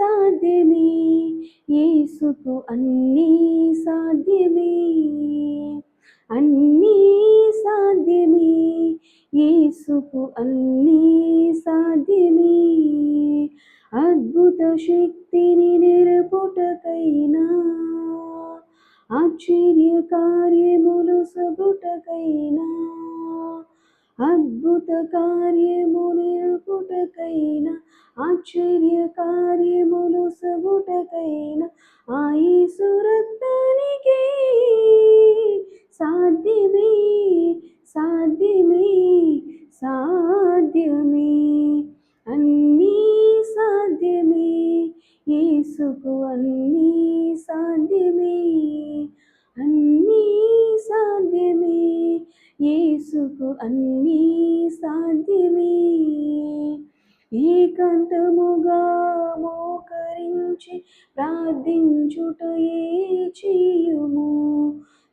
సాధ్యమే, యేసుకు అన్నీ సాధ్యమే. అన్నీ సాధ్యమే, యేసుకు అన్నీ సాధ్యమే. అద్భుత శక్తిని నిరపుటకైనా, ఆశ్చర్య కార్యములు సగుటకైనా, అద్భుత కార్యము నిరపుటకైనా, ఆశ్చర్య కార్యములు సగుటకైనా ఆ యేసు రక్తానికే సాధ్యమే, సాధ్యమే, సాధ్యమే. అన్నీ సాధ్యమే, యేసుకు అన్నీ సాధ్యమే. అన్నీ సాధ్యమే, యేసుకు అన్నీ సాధ్యమే. ఏకాంతముగా మోకరించి ప్రార్థించుటయే చేయుము.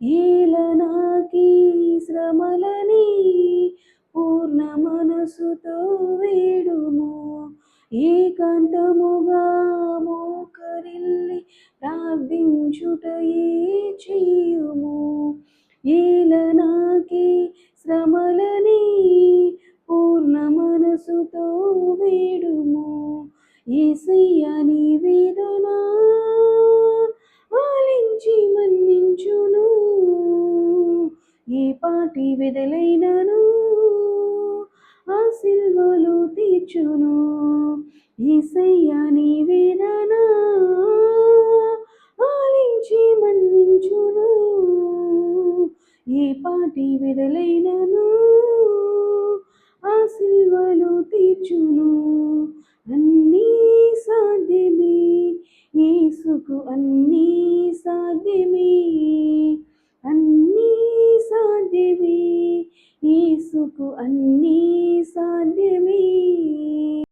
ఏలనాకీ శ్రమలని పూర్ణ మనసుతో వేడుము. ఏకాంతముగా మోకరిల్లి ప్రార్థించుటయే చేయుము. ఏలనాకీ శ్రమలని పూర్ణ మనసుతో వేడుము. యేసయ్య నీ వేదన ఆలించి మన్నించును. ఏ పాటి వెదలైనను ఆ సిల్వలో తీర్చును. యేసయ్య నీ వేదన ఆలించి మన్నించును. ఏ పాటి వెదలైనను ఆ సిల్వలో తీర్చును. అన్నీ సాధ్యమే, యేసుకు అన్నీ సాధ్యమే. అన్నీ సాధ్యమే, యేసుకు అన్నీ సాధ్యమే.